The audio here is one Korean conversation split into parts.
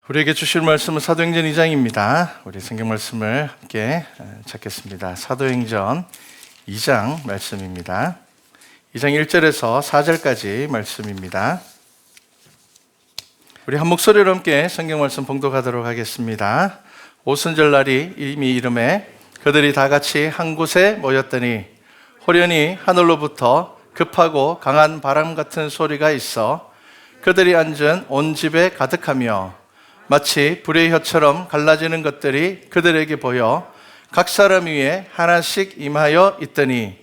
우리에게 주실 말씀은 사도행전 2장입니다. 우리 성경 말씀을 함께 찾겠습니다. 사도행전 2장 말씀입니다. 2장 1절에서 4절까지 말씀입니다. 우리 한 목소리로 함께 성경 말씀 봉독하도록 하겠습니다. 오순절 날이 이미 이름에 그들이 다 같이 한 곳에 모였더니 호련히 하늘로부터 급하고 강한 바람 같은 소리가 있어 그들이 앉은 온 집에 가득하며 마치 불의 혀처럼 갈라지는 것들이 그들에게 보여 각 사람 위에 하나씩 임하여 있더니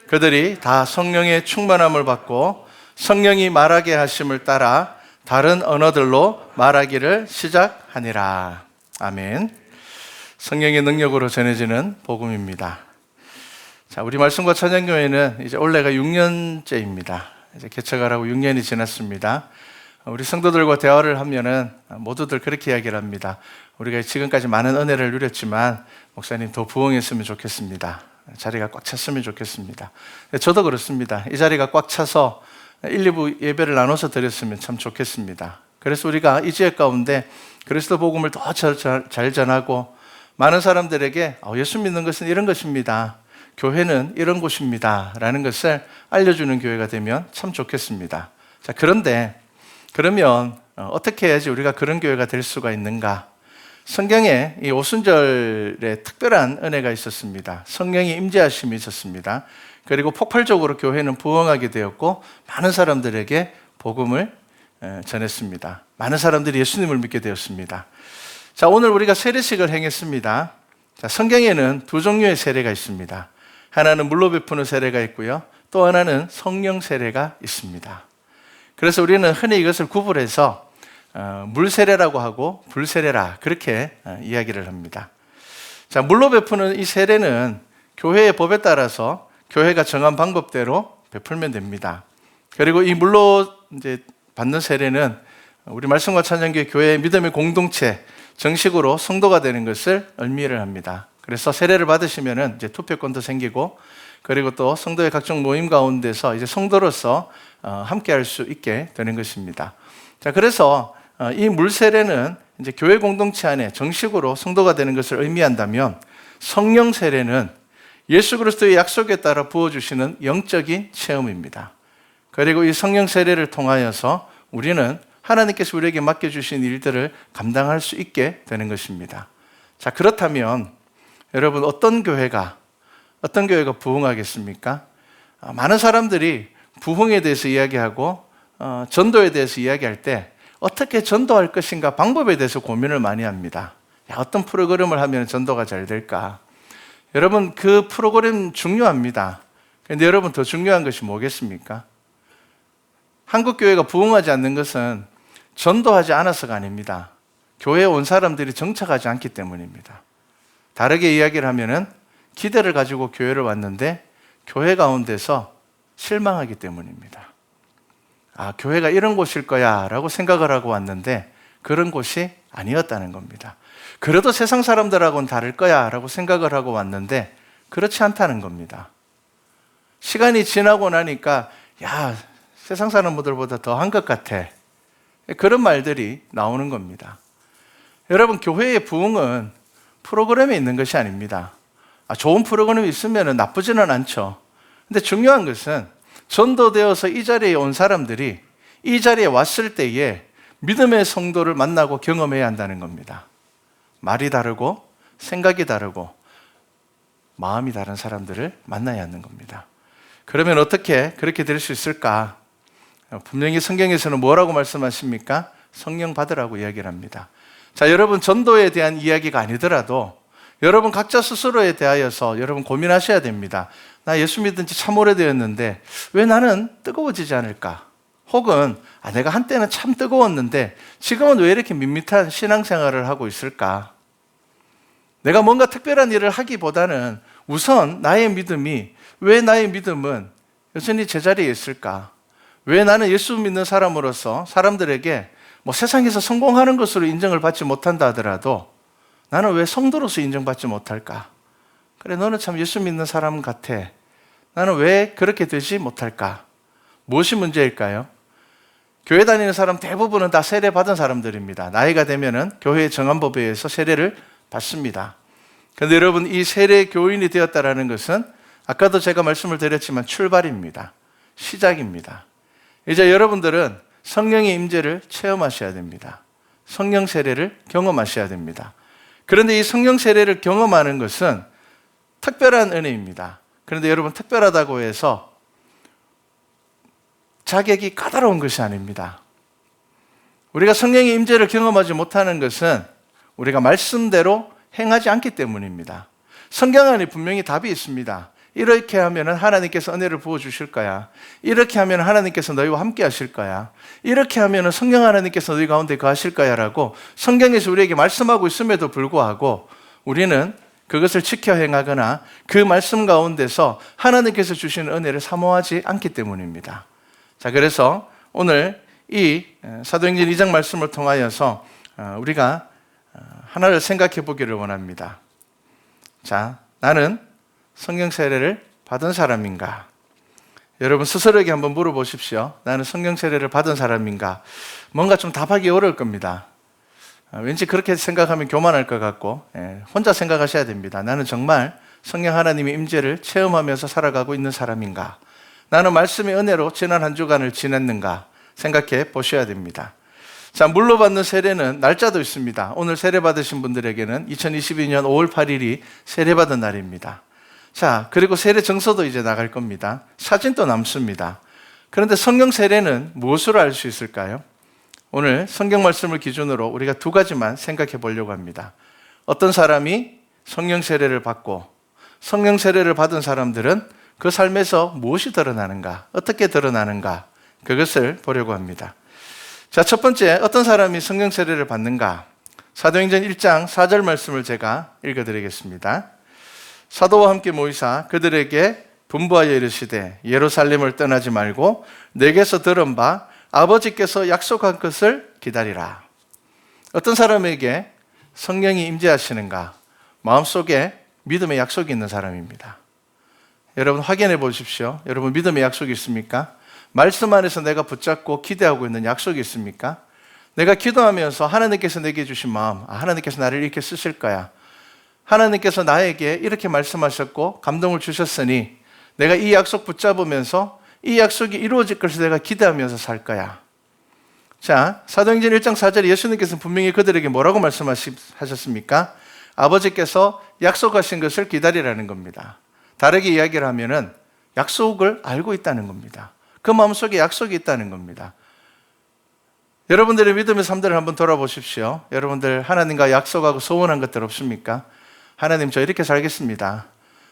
그들이 다 성령의 충만함을 받고 성령이 말하게 하심을 따라 다른 언어들로 말하기를 시작하니라. 아멘. 성령의 능력으로 전해지는 복음입니다. 자, 우리 말씀과 찬양교회는 이제 올해가 6년째입니다. 이제 개척을 하고 6년이 지났습니다. 우리 성도들과 대화를 하면은 모두들 그렇게 이야기를 합니다. 우리가 지금까지 많은 은혜를 누렸지만 목사님 더 부흥했으면 좋겠습니다. 자리가 꽉 찼으면 좋겠습니다. 저도 그렇습니다. 이 자리가 꽉 차서 1, 2부 예배를 나눠서 드렸으면 참 좋겠습니다. 그래서 우리가 이 지역 가운데 그리스도 복음을 더 잘 전하고 많은 사람들에게 예수 믿는 것은 이런 것입니다. 교회는 이런 곳입니다. 라는 것을 알려주는 교회가 되면 참 좋겠습니다. 자, 그러면 어떻게 해야지 우리가 그런 교회가 될 수가 있는가? 성경에 이 오순절에 특별한 은혜가 있었습니다. 성령의 임재하심이 있었습니다. 그리고 폭발적으로 교회는 부흥하게 되었고 많은 사람들에게 복음을 전했습니다. 많은 사람들이 예수님을 믿게 되었습니다. 자, 오늘 우리가 세례식을 행했습니다. 자, 성경에는 두 종류의 세례가 있습니다. 하나는 물로 베푸는 세례가 있고요. 또 하나는 성령 세례가 있습니다. 그래서 우리는 흔히 이것을 구분해서 물세례라고 하고 불세례라 그렇게 이야기를 합니다. 자, 물로 베푸는 이 세례는 교회의 법에 따라서 교회가 정한 방법대로 베풀면 됩니다. 그리고 이 물로 이제 받는 세례는 우리 말씀과 찬양교회 교회의 믿음의 공동체 정식으로 성도가 되는 것을 의미를 합니다. 그래서 세례를 받으시면은 이제 투표권도 생기고 그리고 또 성도의 각종 모임 가운데서 이제 성도로서 함께 할 수 있게 되는 것입니다. 자, 그래서 이 물세례는 이제 교회 공동체 안에 정식으로 성도가 되는 것을 의미한다면 성령 세례는 예수 그리스도의 약속에 따라 부어주시는 영적인 체험입니다. 그리고 이 성령 세례를 통하여서 우리는 하나님께서 우리에게 맡겨주신 일들을 감당할 수 있게 되는 것입니다. 자, 그렇다면 여러분 어떤 교회가 부흥하겠습니까? 많은 사람들이 부흥에 대해서 이야기하고 전도에 대해서 이야기할 때 어떻게 전도할 것인가 방법에 대해서 고민을 많이 합니다. 어떤 프로그램을 하면 전도가 잘 될까? 여러분 그 프로그램 중요합니다. 그런데 여러분 더 중요한 것이 뭐겠습니까? 한국 교회가 부흥하지 않는 것은 전도하지 않아서가 아닙니다. 교회에 온 사람들이 정착하지 않기 때문입니다. 다르게 이야기를 하면은 기대를 가지고 교회를 왔는데 교회 가운데서 실망하기 때문입니다. 교회가 이런 곳일 거야 라고 생각을 하고 왔는데 그런 곳이 아니었다는 겁니다. 그래도 세상 사람들하고는 다를 거야 라고 생각을 하고 왔는데 그렇지 않다는 겁니다. 시간이 지나고 나니까 세상 사람들보다 더 한 것 같아. 그런 말들이 나오는 겁니다. 여러분 교회의 부흥은 프로그램에 있는 것이 아닙니다. 좋은 프로그램이 있으면 나쁘지는 않죠. 근데 중요한 것은 전도되어서 이 자리에 온 사람들이 이 자리에 왔을 때에 믿음의 성도를 만나고 경험해야 한다는 겁니다. 말이 다르고 생각이 다르고 마음이 다른 사람들을 만나야 하는 겁니다. 그러면 어떻게 그렇게 될 수 있을까? 분명히 성경에서는 뭐라고 말씀하십니까? 성령 받으라고 이야기를 합니다. 자, 여러분 전도에 대한 이야기가 아니더라도 여러분 각자 스스로에 대하여서 여러분 고민하셔야 됩니다. 나 예수 믿은 지 참 오래되었는데 왜 나는 뜨거워지지 않을까? 혹은 내가 한때는 참 뜨거웠는데 지금은 왜 이렇게 밋밋한 신앙생활을 하고 있을까? 내가 뭔가 특별한 일을 하기보다는 우선 왜 나의 믿음은 여전히 제자리에 있을까? 왜 나는 예수 믿는 사람으로서 사람들에게 세상에서 성공하는 것으로 인정을 받지 못한다 하더라도 나는 왜 성도로서 인정받지 못할까? 그래, 너는 참 예수 믿는 사람 같아. 나는 왜 그렇게 되지 못할까? 무엇이 문제일까요? 교회 다니는 사람 대부분은 다 세례 받은 사람들입니다. 나이가 되면은 교회의 정한법에 의해서 세례를 받습니다. 그런데 여러분, 이 세례 교인이 되었다라는 것은 아까도 제가 말씀을 드렸지만 출발입니다. 시작입니다. 이제 여러분들은 성령의 임재를 체험하셔야 됩니다. 성령 세례를 경험하셔야 됩니다. 그런데 이 성령 세례를 경험하는 것은 특별한 은혜입니다. 그런데 여러분, 특별하다고 해서 자격이 까다로운 것이 아닙니다. 우리가 성령의 임재를 경험하지 못하는 것은 우리가 말씀대로 행하지 않기 때문입니다. 성경 안에 분명히 답이 있습니다. 이렇게 하면 하나님께서 은혜를 부어주실 거야. 이렇게 하면 하나님께서 너희와 함께 하실 거야. 이렇게 하면 성령 하나님께서 너희 가운데 거하실 거야 라고 성경에서 우리에게 말씀하고 있음에도 불구하고 우리는 그것을 지켜 행하거나 그 말씀 가운데서 하나님께서 주시는 은혜를 사모하지 않기 때문입니다. 자, 그래서 오늘 이 사도행전 2장 말씀을 통하여서 우리가 하나를 생각해 보기를 원합니다. 자, 나는 성령 세례를 받은 사람인가? 여러분 스스로에게 한번 물어보십시오. 나는 성령 세례를 받은 사람인가? 뭔가 좀 답하기 어려울 겁니다. 왠지 그렇게 생각하면 교만할 것 같고 혼자 생각하셔야 됩니다. 나는 정말 성령 하나님의 임재를 체험하면서 살아가고 있는 사람인가? 나는 말씀의 은혜로 지난 한 주간을 지냈는가? 생각해 보셔야 됩니다. 자, 물로 받는 세례는 날짜도 있습니다. 오늘 세례 받으신 분들에게는 2022년 5월 8일이 세례 받은 날입니다. 자, 그리고 세례 증서도 이제 나갈 겁니다. 사진도 남습니다. 그런데 성령 세례는 무엇으로 알 수 있을까요? 오늘 성경 말씀을 기준으로 우리가 두 가지만 생각해 보려고 합니다. 어떤 사람이 성령 세례를 받고 성령 세례를 받은 사람들은 그 삶에서 무엇이 드러나는가, 어떻게 드러나는가, 그것을 보려고 합니다. 자, 첫 번째, 어떤 사람이 성령 세례를 받는가? 사도행전 1장 4절 말씀을 제가 읽어드리겠습니다. 사도와 함께 모이사 그들에게 분부하여 이르시되 예루살렘을 떠나지 말고 내게서 들은 바 아버지께서 약속한 것을 기다리라. 어떤 사람에게 성령이 임재하시는가? 마음속에 믿음의 약속이 있는 사람입니다. 여러분 확인해 보십시오. 여러분 믿음의 약속이 있습니까? 말씀 안에서 내가 붙잡고 기대하고 있는 약속이 있습니까? 내가 기도하면서 하나님께서 내게 주신 마음, 하나님께서 나를 이렇게 쓰실 거야. 하나님께서 나에게 이렇게 말씀하셨고 감동을 주셨으니 내가 이 약속 붙잡으면서 이 약속이 이루어질 것을 내가 기대하면서 살 거야. 자, 사도행전 1장 4절에 예수님께서 분명히 그들에게 뭐라고 말씀하셨습니까? 아버지께서 약속하신 것을 기다리라는 겁니다. 다르게 이야기를 하면은 약속을 알고 있다는 겁니다. 그 마음속에 약속이 있다는 겁니다. 여러분들의 믿음의 삶들을 한번 돌아보십시오. 여러분들 하나님과 약속하고 소원한 것들 없습니까? 하나님, 저 이렇게 살겠습니다.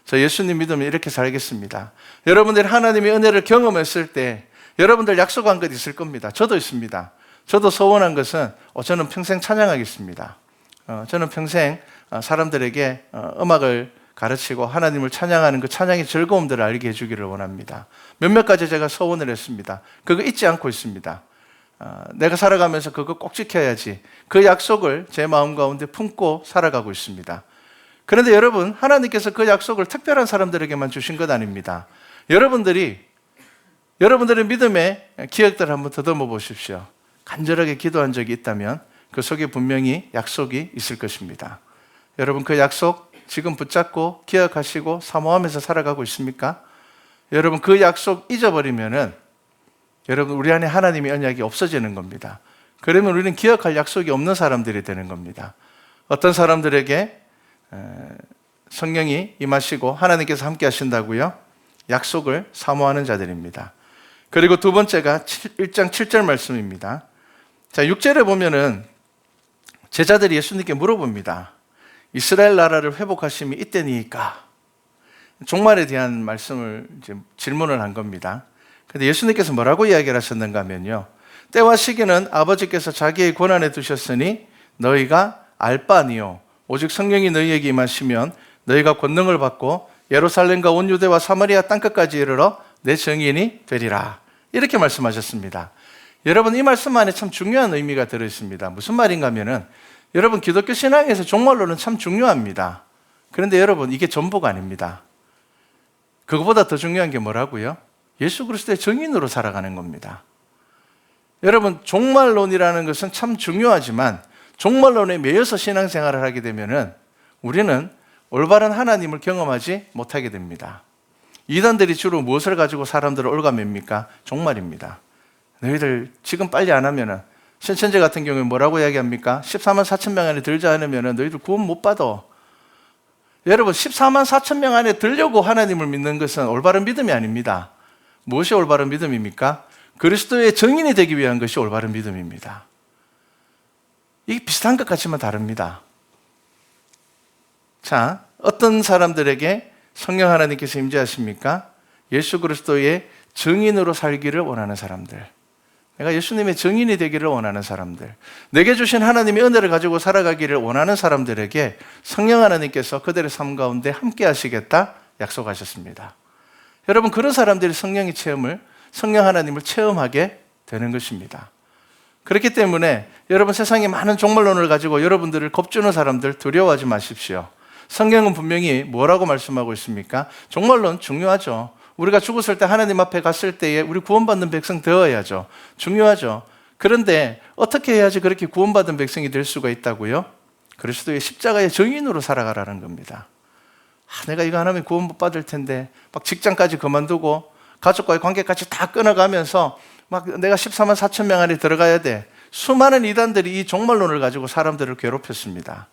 저 예수님 믿으면 이렇게 살겠습니다. 여러분들이 하나님의 은혜를 경험했을 때 여러분들 약속한 것 있을 겁니다. 저도 있습니다. 저도 소원한 것은 저는 평생 찬양하겠습니다. 저는 평생 사람들에게 음악을 가르치고 하나님을 찬양하는 그 찬양의 즐거움들을 알게 해주기를 원합니다. 몇몇 가지 제가 소원을 했습니다. 그거 잊지 않고 있습니다. 내가 살아가면서 그거 꼭 지켜야지. 그 약속을 제 마음 가운데 품고 살아가고 있습니다. 그런데 여러분, 하나님께서 그 약속을 특별한 사람들에게만 주신 것 아닙니다. 여러분들의 믿음의 기억들을 한번 더듬어 보십시오. 간절하게 기도한 적이 있다면 그 속에 분명히 약속이 있을 것입니다. 여러분, 그 약속 지금 붙잡고 기억하시고 사모하면서 살아가고 있습니까? 여러분, 그 약속 잊어버리면은 여러분, 우리 안에 하나님의 언약이 없어지는 겁니다. 그러면 우리는 기억할 약속이 없는 사람들이 되는 겁니다. 어떤 사람들에게 성령이 임하시고 하나님께서 함께 하신다고요? 약속을 사모하는 자들입니다. 그리고 두 번째가 1장 7절 말씀입니다. 자, 6절에 보면은 제자들이 예수님께 물어봅니다. 이스라엘 나라를 회복하심이 이때니까? 종말에 대한 말씀을 질문을 한 겁니다. 근데 예수님께서 뭐라고 이야기를 하셨는가 하면요. 때와 시기는 아버지께서 자기의 권한에 두셨으니 너희가 알 바 아니요. 오직 성령이 너희에게 임하시면 너희가 권능을 받고 예루살렘과 온 유대와 사마리아 땅끝까지 이르러 내 증인이 되리라. 이렇게 말씀하셨습니다. 여러분, 이 말씀 안에 참 중요한 의미가 들어있습니다. 무슨 말인가 하면은 여러분, 기독교 신앙에서 종말론은 참 중요합니다. 그런데 여러분, 이게 전부가 아닙니다. 그거보다 더 중요한 게 뭐라고요? 예수 그리스도의 증인으로 살아가는 겁니다. 여러분, 종말론이라는 것은 참 중요하지만 종말론에 매여서 신앙생활을 하게 되면은 우리는 올바른 하나님을 경험하지 못하게 됩니다. 이단들이 주로 무엇을 가지고 사람들을 올가맵니까? 종말입니다. 너희들 지금 빨리 안 하면은, 신천지 같은 경우에 뭐라고 이야기합니까? 14만 4천 명 안에 들지 않으면은 너희들 구원 못 받아. 여러분, 14만 4천 명 안에 들려고 하나님을 믿는 것은 올바른 믿음이 아닙니다. 무엇이 올바른 믿음입니까? 그리스도의 증인이 되기 위한 것이 올바른 믿음입니다. 이게 비슷한 것 같지만 다릅니다. 자, 어떤 사람들에게 성령 하나님께서 임재하십니까? 예수 그리스도의 증인으로 살기를 원하는 사람들, 내가 예수님의 증인이 되기를 원하는 사람들, 내게 주신 하나님의 은혜를 가지고 살아가기를 원하는 사람들에게 성령 하나님께서 그들의 삶 가운데 함께 하시겠다 약속하셨습니다. 여러분, 그런 사람들이 성령 하나님을 체험하게 되는 것입니다. 그렇기 때문에 여러분, 세상에 많은 종말론을 가지고 여러분들을 겁주는 사람들 두려워하지 마십시오. 성경은 분명히 뭐라고 말씀하고 있습니까? 종말론 중요하죠. 우리가 죽었을 때 하나님 앞에 갔을 때에 우리 구원받는 백성 되어야죠. 중요하죠. 그런데 어떻게 해야지 그렇게 구원받은 백성이 될 수가 있다고요? 그리스도의 십자가의 증인으로 살아가라는 겁니다. 내가 이거 안 하면 구원 못 받을 텐데, 막 직장까지 그만두고 가족과의 관계까지 다 끊어가면서 막 내가 14만 4천 명 안에 들어가야 돼. 수많은 이단들이 이 종말론을 가지고 사람들을 괴롭혔습니다.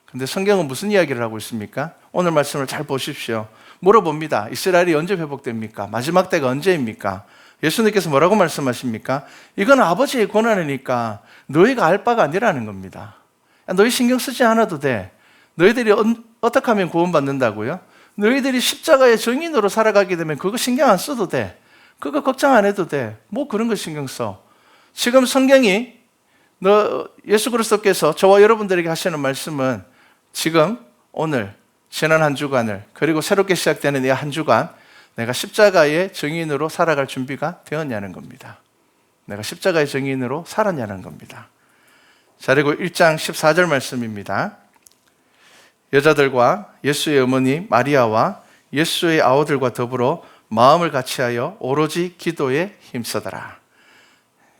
근데 성경은 무슨 이야기를 하고 있습니까? 오늘 말씀을 잘 보십시오. 물어봅니다. 이스라엘이 언제 회복됩니까? 마지막 때가 언제입니까? 예수님께서 뭐라고 말씀하십니까? 이건 아버지의 권한이니까 너희가 알 바가 아니라는 겁니다. 너희 신경 쓰지 않아도 돼. 너희들이 어떻게 하면 구원받는다고요? 너희들이 십자가의 증인으로 살아가게 되면 그거 신경 안 써도 돼. 그거 걱정 안 해도 돼. 뭐 그런 거 신경 써. 지금 성경이 예수 그리스도께서 저와 여러분들에게 하시는 말씀은 지금 오늘 지난 한 주간을, 그리고 새롭게 시작되는 이 한 주간 내가 십자가의 증인으로 살아갈 준비가 되었냐는 겁니다. 내가 십자가의 증인으로 살았냐는 겁니다. 자, 그리고 1장 14절 말씀입니다. 여자들과 예수의 어머니 마리아와 예수의 아우들과 더불어 마음을 같이하여 오로지 기도에 힘쓰더라.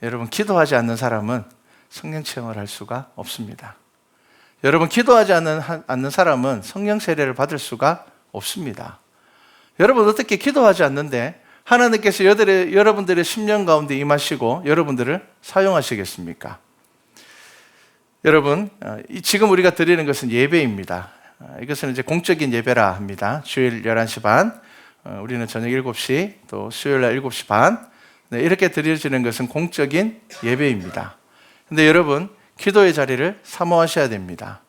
여러분, 기도하지 않는 사람은 성령 체험을 할 수가 없습니다. 여러분, 기도하지 않는 사람은 성령 세례를 받을 수가 없습니다. 여러분, 어떻게 기도하지 않는데 하나님께서 여러분들의 심령 가운데 임하시고 여러분들을 사용하시겠습니까? 여러분, 지금 우리가 드리는 것은 예배입니다. 이것은 이제 공적인 예배라 합니다. 주일 11시 반, 우리는 저녁 7시, 또 수요일 날 7시 반, 이렇게 드려지는 것은 공적인 예배입니다. 근데 여러분, 기도의 자리를 사모하셔야 됩니다.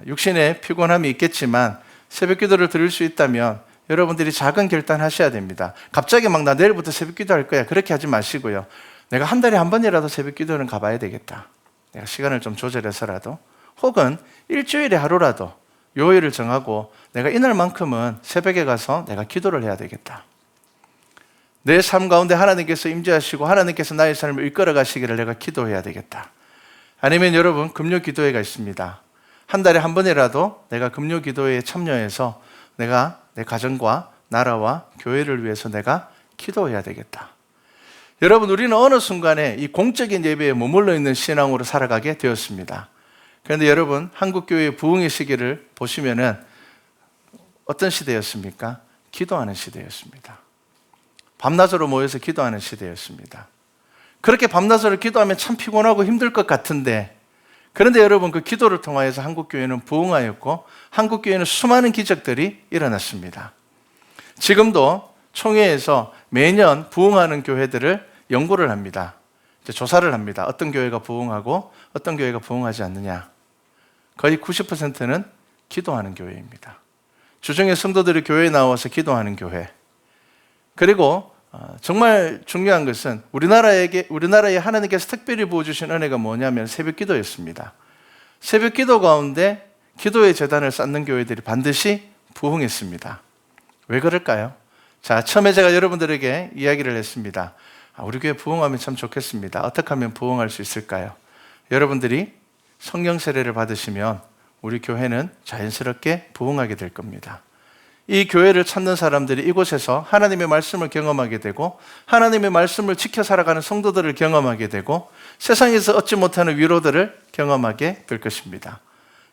육신에 피곤함이 있겠지만 새벽 기도를 드릴 수 있다면 여러분들이 작은 결단하셔야 됩니다. 갑자기 막 나 내일부터 새벽 기도할 거야, 그렇게 하지 마시고요. 내가 한 달에 한 번이라도 새벽 기도는 가봐야 되겠다. 내가 시간을 좀 조절해서라도, 혹은 일주일에 하루라도 요일을 정하고 내가 이날만큼은 새벽에 가서 내가 기도를 해야 되겠다. 내 삶 가운데 하나님께서 임재하시고 하나님께서 나의 삶을 이끌어 가시기를 내가 기도해야 되겠다. 아니면 여러분, 금요 기도회가 있습니다. 한 달에 한 번이라도 내가 금요 기도회에 참여해서 내가 내 가정과 나라와 교회를 위해서 내가 기도해야 되겠다. 여러분, 우리는 어느 순간에 이 공적인 예배에 머물러 있는 신앙으로 살아가게 되었습니다. 그런데 여러분, 한국교회의 부흥의 시기를 보시면은 어떤 시대였습니까? 기도하는 시대였습니다. 밤낮으로 모여서 기도하는 시대였습니다. 그렇게 밤낮으로 기도하면 참 피곤하고 힘들 것 같은데, 그런데 여러분, 그 기도를 통하여서 한국교회는 부흥하였고 한국교회는 수많은 기적들이 일어났습니다. 지금도 총회에서 매년 부흥하는 교회들을 연구를 합니다. 이제 조사를 합니다. 어떤 교회가 부흥하고 어떤 교회가 부흥하지 않느냐. 거의 90%는 기도하는 교회입니다. 주중에 성도들이 교회에 나와서 기도하는 교회. 그리고 정말 중요한 것은 우리나라에 하나님께서 특별히 부어주신 은혜가 뭐냐면 새벽 기도였습니다. 새벽 기도 가운데 기도의 제단을 쌓는 교회들이 반드시 부흥했습니다. 왜 그럴까요? 자, 처음에 제가 여러분들에게 이야기를 했습니다. 우리 교회 부흥하면 참 좋겠습니다. 어떻게 하면 부흥할 수 있을까요? 여러분들이 성령 세례를 받으시면 우리 교회는 자연스럽게 부흥하게 될 겁니다. 이 교회를 찾는 사람들이 이곳에서 하나님의 말씀을 경험하게 되고 하나님의 말씀을 지켜 살아가는 성도들을 경험하게 되고 세상에서 얻지 못하는 위로들을 경험하게 될 것입니다.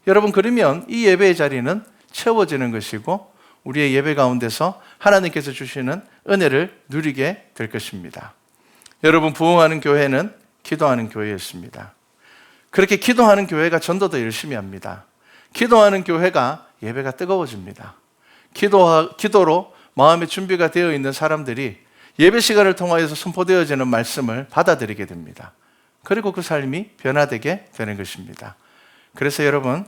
여러분, 그러면 이 예배의 자리는 채워지는 것이고 우리의 예배 가운데서 하나님께서 주시는 은혜를 누리게 될 것입니다. 여러분, 부흥하는 교회는 기도하는 교회였습니다. 그렇게 기도하는 교회가 전도도 열심히 합니다. 기도하는 교회가 예배가 뜨거워집니다. 기도로 마음의 준비가 되어 있는 사람들이 예배 시간을 통하여서 선포되어지는 말씀을 받아들이게 됩니다. 그리고 그 삶이 변화되게 되는 것입니다. 그래서 여러분,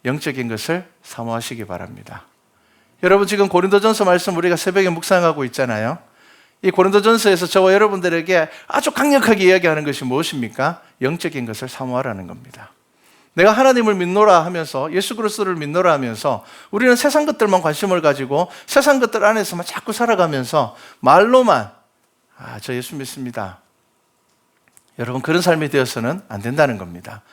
영적인 것을 사모하시기 바랍니다. 여러분, 지금 고린도전서 말씀 우리가 새벽에 묵상하고 있잖아요. 이 고린도전서에서 저와 여러분들에게 아주 강력하게 이야기하는 것이 무엇입니까? 영적인 것을 사모하라는 겁니다. 내가 하나님을 믿노라 하면서 예수 그리스도를 믿노라 하면서 우리는 세상 것들만 관심을 가지고 세상 것들 안에서만 자꾸 살아가면서 말로만 저 예수 믿습니다. 여러분, 그런 삶이 되어서는 안 된다는 겁니다.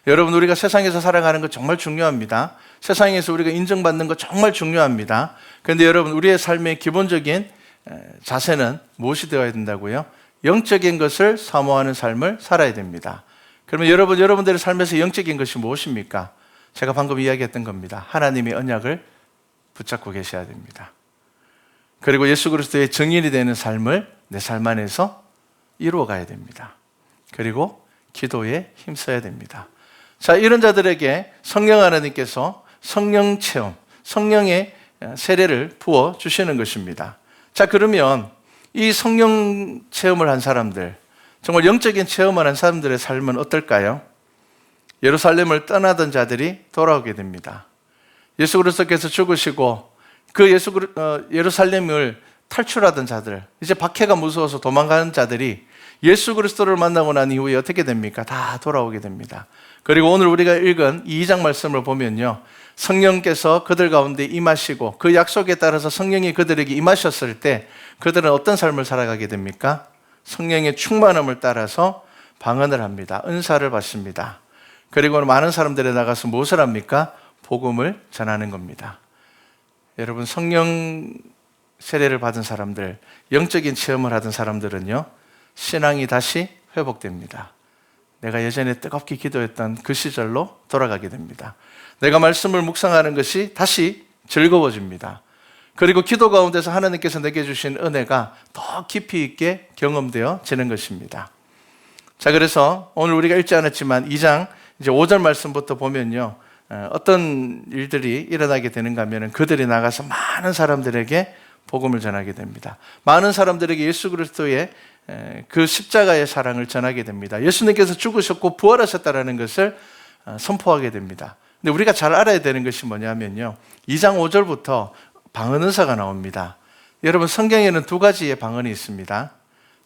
여러분, 우리가 세상에서 살아가는 것 정말 중요합니다. 세상에서 우리가 인정받는 것 정말 중요합니다. 그런데 여러분, 우리의 삶의 기본적인 자세는 무엇이 되어야 된다고요? 영적인 것을 사모하는 삶을 살아야 됩니다. 그러면 여러분들의 삶에서 영적인 것이 무엇입니까? 제가 방금 이야기했던 겁니다. 하나님의 언약을 붙잡고 계셔야 됩니다. 그리고 예수 그리스도의 증인이 되는 삶을 내 삶 안에서 이루어가야 됩니다. 그리고 기도에 힘써야 됩니다. 자, 이런 자들에게 성령 하나님께서 성령 체험, 성령의 세례를 부어 주시는 것입니다. 자, 그러면 이 성령 체험을 한 사람들, 정말 영적인 체험을 한 사람들의 삶은 어떨까요? 예루살렘을 떠나던 자들이 돌아오게 됩니다. 예수 그리스도께서 죽으시고 그 예루살렘을 탈출하던 자들, 이제 박해가 무서워서 도망가는 자들이 예수 그리스도를 만나고 난 이후에 어떻게 됩니까? 다 돌아오게 됩니다. 그리고 오늘 우리가 읽은 이 2장 말씀을 보면요, 성령께서 그들 가운데 임하시고 그 약속에 따라서 성령이 그들에게 임하셨을 때 그들은 어떤 삶을 살아가게 됩니까? 성령의 충만함을 따라서 방언을 합니다. 은사를 받습니다. 그리고 많은 사람들에 나가서 무엇을 합니까? 복음을 전하는 겁니다. 여러분, 성령 세례를 받은 사람들, 영적인 체험을 하던 사람들은요, 신앙이 다시 회복됩니다. 내가 예전에 뜨겁게 기도했던 그 시절로 돌아가게 됩니다. 내가 말씀을 묵상하는 것이 다시 즐거워집니다. 그리고 기도 가운데서 하나님께서 내게 주신 은혜가 더 깊이 있게 경험되어지는 것입니다. 자, 그래서 오늘 우리가 읽지 않았지만 2장 이제 5절 말씀부터 보면요, 어떤 일들이 일어나게 되는가 하면 그들이 나가서 많은 사람들에게 복음을 전하게 됩니다. 많은 사람들에게 예수 그리스도의 그 십자가의 사랑을 전하게 됩니다. 예수님께서 죽으셨고 부활하셨다는 것을 선포하게 됩니다. 근데 우리가 잘 알아야 되는 것이 뭐냐면요, 2장 5절부터 방언 은사가 나옵니다. 여러분, 성경에는 두 가지의 방언이 있습니다.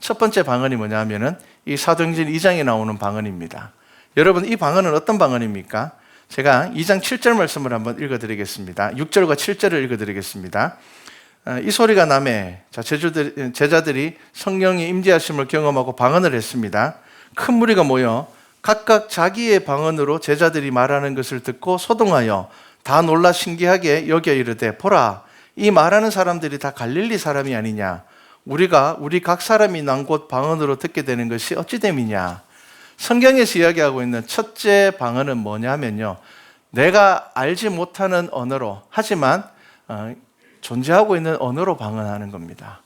첫 번째 방언이 뭐냐면은 이 사도행전 2장에 나오는 방언입니다. 여러분, 이 방언은 어떤 방언입니까? 제가 2장 7절 말씀을 한번 읽어드리겠습니다. 6절과 7절을 읽어드리겠습니다. 이 소리가 나매 제자들이 성령의 임재하심을 경험하고 방언을 했습니다. 큰 무리가 모여 각각 자기의 방언으로 제자들이 말하는 것을 듣고 소동하여 다 놀라 신기하게 여겨 이르되, 보라, 이 말하는 사람들이 다 갈릴리 사람이 아니냐? 우리 각 사람이 난 곳 방언으로 듣게 되는 것이 어찌 됨이냐? 성경에서 이야기하고 있는 첫째 방언은 뭐냐면요, 내가 알지 못하는 언어로, 하지만 존재하고 있는 언어로 방언하는 겁니다.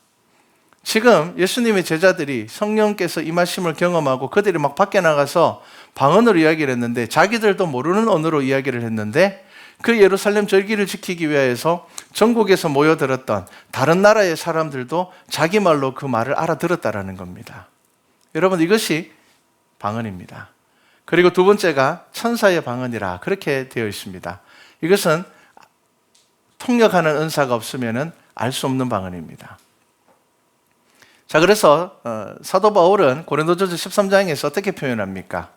지금 예수님의 제자들이 성령께서 임하심을 경험하고 그들이 막 밖에 나가서 방언으로 이야기를 했는데, 자기들도 모르는 언어로 이야기를 했는데, 그 예루살렘 절기를 지키기 위해서 전국에서 모여들었던 다른 나라의 사람들도 자기 말로 그 말을 알아들었다라는 겁니다. 여러분, 이것이 방언입니다. 그리고 두 번째가 천사의 방언이라 그렇게 되어 있습니다. 이것은 통역하는 은사가 없으면 알 수 없는 방언입니다. 자, 그래서 사도 바울은 고린도전서 13장에서 어떻게 표현합니까?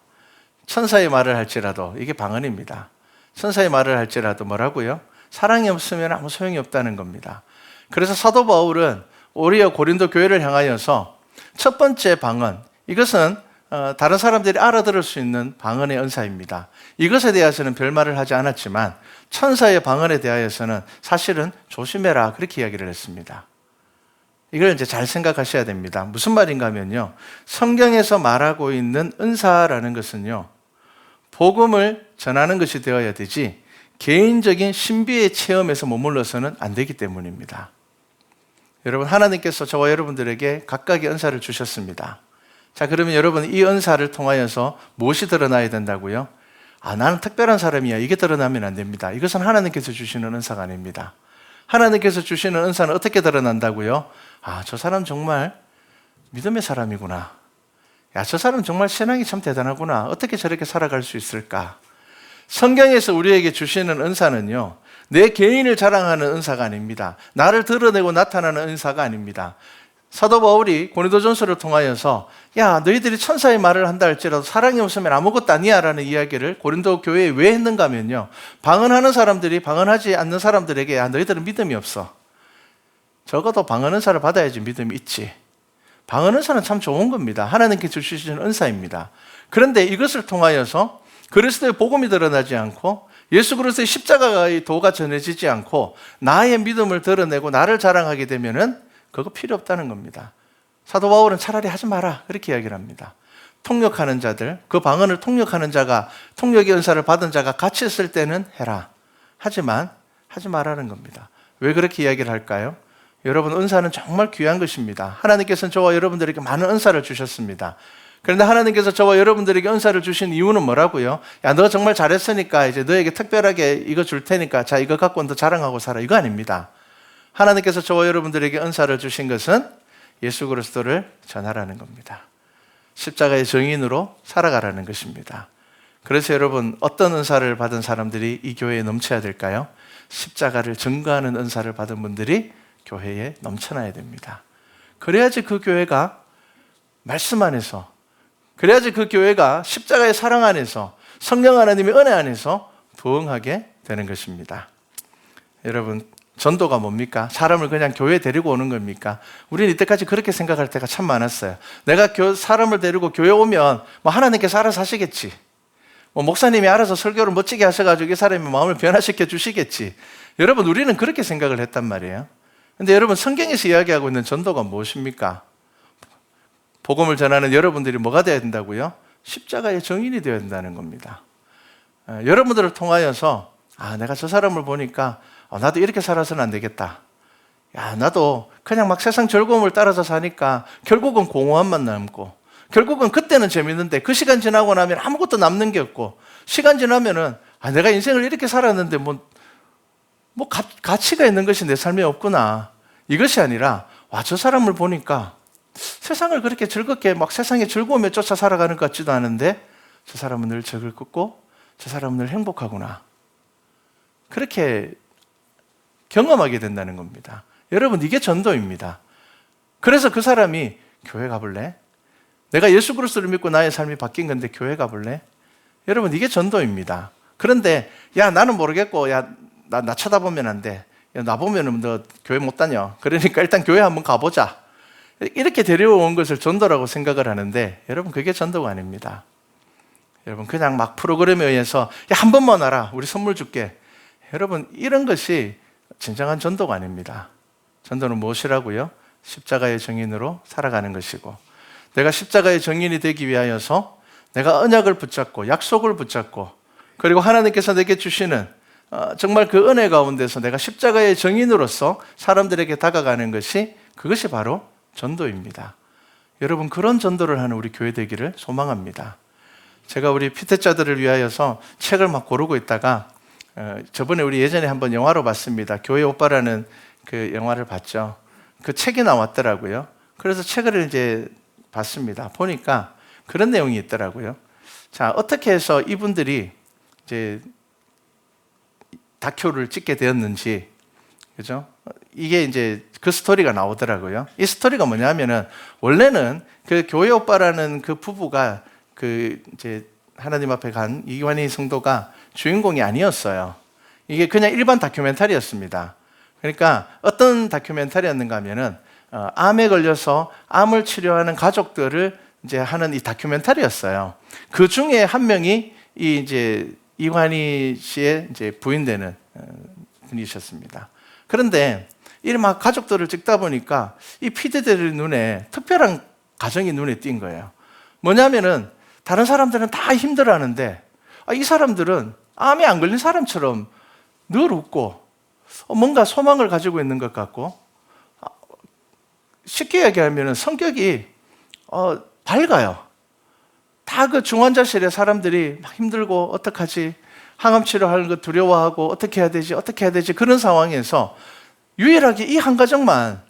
천사의 말을 할지라도, 이게 방언입니다. 천사의 말을 할지라도 뭐라고요? 사랑이 없으면 아무 소용이 없다는 겁니다. 그래서 사도 바울은 오히려 고린도 교회를 향하여서 첫 번째 방언, 이것은 다른 사람들이 알아들을 수 있는 방언의 은사입니다. 이것에 대해서는 별말을 하지 않았지만 천사의 방언에 대하여서는 사실은 조심해라 그렇게 이야기를 했습니다. 이걸 이제 잘 생각하셔야 됩니다. 무슨 말인가 하면요, 성경에서 말하고 있는 은사라는 것은요, 복음을 전하는 것이 되어야 되지 개인적인 신비의 체험에서 머물러서는 안 되기 때문입니다. 여러분, 하나님께서 저와 여러분들에게 각각의 은사를 주셨습니다. 자, 그러면 여러분, 이 은사를 통하여서 무엇이 드러나야 된다고요? 나는 특별한 사람이야, 이게 드러나면 안 됩니다. 이것은 하나님께서 주시는 은사가 아닙니다. 하나님께서 주시는 은사는 어떻게 드러난다고요? 저 사람 정말 믿음의 사람이구나. 야, 저 사람 정말 신앙이 참 대단하구나. 어떻게 저렇게 살아갈 수 있을까? 성경에서 우리에게 주시는 은사는요, 내 개인을 자랑하는 은사가 아닙니다. 나를 드러내고 나타나는 은사가 아닙니다. 사도 바울이 고린도전서를 통하여서 야, 너희들이 천사의 말을 한다 할지라도 사랑이 없으면 아무것도 아니야 라는 이야기를 고린도 교회에 왜 했는가 하면요, 방언하는 사람들이 방언하지 않는 사람들에게 야, 너희들은 믿음이 없어. 적어도 방언 은사를 받아야지 믿음이 있지. 방언 은사는 참 좋은 겁니다. 하나님께서 주시는 은사입니다. 그런데 이것을 통하여서 그리스도의 복음이 드러나지 않고 예수 그리스도의 십자가의 도가 전해지지 않고 나의 믿음을 드러내고 나를 자랑하게 되면은 그거 필요 없다는 겁니다. 사도 바울은 차라리 하지 마라 그렇게 이야기를 합니다. 통역하는 자들, 그 방언을 통역하는 자가, 통역의 은사를 받은 자가 같이 있을 때는 해라. 하지만 하지 말라는 겁니다. 왜 그렇게 이야기를 할까요? 여러분, 은사는 정말 귀한 것입니다. 하나님께서는 저와 여러분들에게 많은 은사를 주셨습니다. 그런데 하나님께서 저와 여러분들에게 은사를 주신 이유는 뭐라고요? 야, 너 정말 잘했으니까 이제 너에게 특별하게 이거 줄 테니까 자, 이거 갖고 너 자랑하고 살아. 이거 아닙니다. 하나님께서 저와 여러분들에게 은사를 주신 것은 예수 그리스도를 전하라는 겁니다. 십자가의 증인으로 살아가라는 것입니다. 그래서 여러분, 어떤 은사를 받은 사람들이 이 교회에 넘쳐야 될까요? 십자가를 증거하는 은사를 받은 분들이 교회에 넘쳐나야 됩니다. 그래야지 그 교회가 말씀 안에서, 그래야지 그 교회가 십자가의 사랑 안에서, 성령 하나님의 은혜 안에서 부흥하게 되는 것입니다. 여러분, 전도가 뭡니까? 사람을 그냥 교회에 데리고 오는 겁니까? 우리는 이때까지 그렇게 생각할 때가 참 많았어요. 내가 사람을 데리고 교회 오면 뭐 하나님께서 알아서 하시겠지. 뭐 목사님이 알아서 설교를 멋지게 하셔가지고 이 사람의 마음을 변화시켜 주시겠지. 여러분, 우리는 그렇게 생각을 했단 말이에요. 근데 여러분, 성경에서 이야기하고 있는 전도가 무엇입니까? 복음을 전하는 여러분들이 뭐가 되어야 된다고요? 십자가의 증인이 되어야 된다는 겁니다. 여러분들을 통하여서 내가 저 사람을 보니까 나도 이렇게 살아서는 안 되겠다. 야, 나도 그냥 막 세상 즐거움을 따라서 사니까 결국은 공허함만 남고, 결국은 그때는 재밌는데 그 시간 지나고 나면 아무것도 남는 게 없고, 시간 지나면은 내가 인생을 이렇게 살았는데 가치가 있는 것이 내 삶에 없구나. 이것이 아니라 저 사람을 보니까 세상을 그렇게 즐겁게 막 세상의 즐거움에 쫓아 살아가는 것 같지도 않은데 저 사람은 늘 적을 긋고 저 사람은 늘 행복하구나. 그렇게 경험하게 된다는 겁니다. 여러분, 이게 전도입니다. 그래서 그 사람이 교회 가볼래? 내가 예수 그리스도를 믿고 나의 삶이 바뀐 건데 교회 가볼래? 여러분, 이게 전도입니다. 그런데 나는 모르겠고 나 쳐다보면 안 돼. 나 보면은 너 교회 못 다녀. 그러니까 일단 교회 한번 가보자. 이렇게 데려온 것을 전도라고 생각을 하는데 여러분, 그게 전도가 아닙니다. 여러분, 그냥 막 프로그램에 의해서 한 번만 와라, 우리 선물 줄게. 여러분, 이런 것이 진정한 전도가 아닙니다. 전도는 무엇이라고요? 십자가의 증인으로 살아가는 것이고, 내가 십자가의 증인이 되기 위하여서 내가 언약을 붙잡고 약속을 붙잡고, 그리고 하나님께서 내게 주시는 정말 그 은혜 가운데서 내가 십자가의 증인으로서 사람들에게 다가가는 것이, 그것이 바로 전도입니다. 여러분, 그런 전도를 하는 우리 교회 되기를 소망합니다. 제가 우리 피태자들을 위하여서 책을 막 고르고 있다가 저번에 우리 예전에 한번 영화로 봤습니다. 교회 오빠라는 그 영화를 봤죠. 그 책이 나왔더라고요. 그래서 책을 이제 봤습니다. 보니까 그런 내용이 있더라고요. 자, 어떻게 해서 이분들이 이제 다큐를 찍게 되었는지, 그죠? 이게 이제 그 스토리가 나오더라고요. 이 스토리가 뭐냐면은, 원래는 그 교회 오빠라는 그 부부가 그 이제 하나님 앞에 간 이완희 성도가 주인공이 아니었어요. 이게 그냥 일반 다큐멘터리였습니다. 그러니까 어떤 다큐멘터리였는가 하면은 암에 걸려서 암을 치료하는 가족들을 이제 하는 이 다큐멘터리였어요. 그 중에 한 명이 이 이제 이완희 씨의 이제 부인되는 분이셨습니다. 그런데 이 막 가족들을 찍다 보니까 이 PD들의 눈에 특별한 가정이 눈에 띈 거예요. 뭐냐면은 다른 사람들은 다 힘들어하는데 이 사람들은 암에 안 걸린 사람처럼 늘 웃고 뭔가 소망을 가지고 있는 것 같고, 쉽게 얘기하면 성격이 밝아요. 다 그 중환자실에 사람들이 막 힘들고 어떡하지, 항암 치료하는 거 두려워하고 어떻게 해야 되지 그런 상황에서 유일하게 이 한 가정만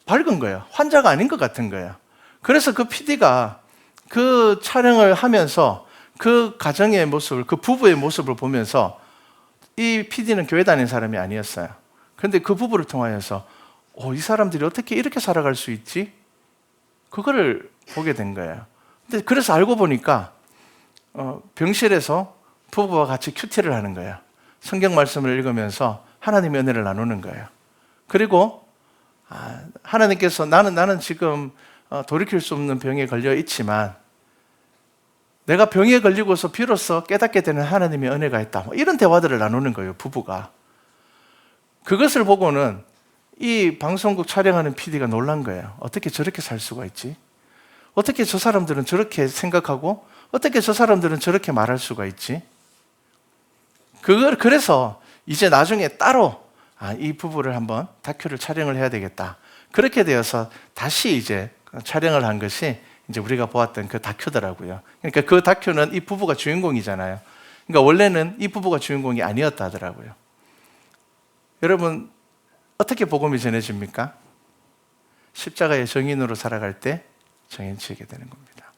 밝은 거예요. 환자가 아닌 것 같은 거예요. 그래서 그 PD가 그 촬영을 하면서 그 가정의 모습을, 그 부부의 모습을 보면서, 이 PD는 교회 다니는 사람이 아니었어요. 그런데 그 부부를 통하여서 이 사람들이 어떻게 이렇게 살아갈 수 있지? 그거를 보게 된 거예요. 근데 그래서 알고 보니까 병실에서 부부와 같이 큐티를 하는 거예요. 성경 말씀을 읽으면서 하나님의 은혜를 나누는 거예요. 그리고 하나님께서 나는 지금 돌이킬 수 없는 병에 걸려 있지만 내가 병에 걸리고서 비로소 깨닫게 되는 하나님의 은혜가 있다. 이런 대화들을 나누는 거예요, 부부가. 그것을 보고는 이 방송국 촬영하는 PD가 놀란 거예요. 어떻게 저렇게 살 수가 있지? 어떻게 저 사람들은 저렇게 생각하고 어떻게 저 사람들은 저렇게 말할 수가 있지? 그래서 이제 나중에 따로 이 부부를 한번 다큐를 촬영을 해야 되겠다. 그렇게 되어서 다시 이제 촬영을 한 것이 이제 우리가 보았던 그 다큐더라고요. 그러니까 그 다큐는 이 부부가 주인공이잖아요. 그러니까 원래는 이 부부가 주인공이 아니었다 하더라고요. 여러분, 어떻게 복음이 전해집니까? 십자가의 정인으로 살아갈 때 정인치게 되는 겁니다.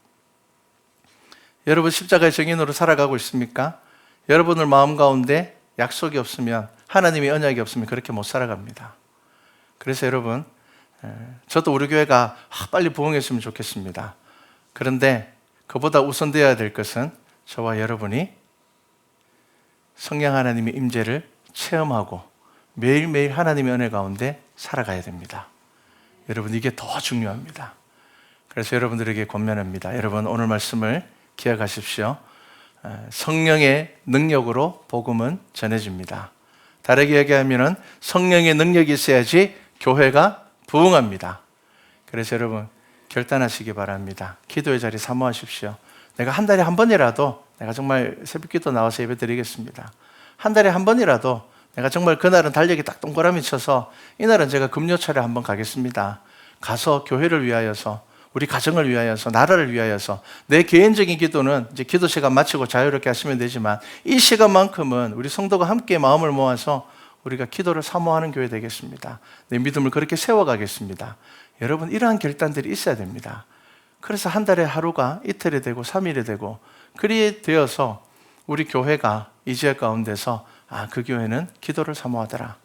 여러분, 십자가의 정인으로 살아가고 있습니까? 여러분의 마음 가운데 약속이 없으면, 하나님의 언약이 없으면 그렇게 못 살아갑니다. 그래서 여러분, 저도 우리 교회가 빨리 부흥했으면 좋겠습니다. 그런데 그보다 우선되어야 될 것은 저와 여러분이 성령 하나님의 임재를 체험하고 매일매일 하나님의 은혜 가운데 살아가야 됩니다. 여러분, 이게 더 중요합니다. 그래서 여러분들에게 권면합니다. 여러분, 오늘 말씀을 기억하십시오. 성령의 능력으로 복음은 전해집니다. 다르게 얘기하면 성령의 능력이 있어야지 교회가 부흥합니다. 그래서 여러분, 결단하시기 바랍니다. 기도의 자리 사모하십시오. 내가 한 달에 한 번이라도 내가 정말 새벽기도 나와서 예배 드리겠습니다. 한 달에 한 번이라도 내가 정말 그날은 달력이 딱 동그라미 쳐서 이날은 제가 금요철에 한번 가겠습니다. 가서 교회를 위하여서, 우리 가정을 위하여서, 나라를 위하여서, 내 개인적인 기도는 이제 기도 시간 마치고 자유롭게 하시면 되지만 이 시간만큼은 우리 성도가 함께 마음을 모아서 우리가 기도를 사모하는 교회 되겠습니다. 내 믿음을 그렇게 세워가겠습니다. 여러분, 이러한 결단들이 있어야 됩니다. 그래서 한 달에 하루가 이틀이 되고 3일이 되고 그리 되어서 우리 교회가 이 지역 가운데서 그 교회는 기도를 사모하더라.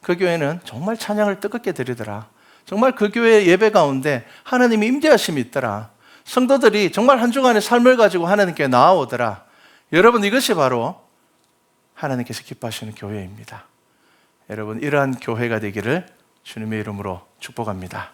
그 교회는 정말 찬양을 뜨겁게 드리더라. 정말 그 교회 예배 가운데 하나님의 임재하심이 있더라. 성도들이 정말 한 주간의 삶을 가지고 하나님께 나아오더라. 여러분, 이것이 바로 하나님께서 기뻐하시는 교회입니다. 여러분, 이러한 교회가 되기를 주님의 이름으로 축복합니다.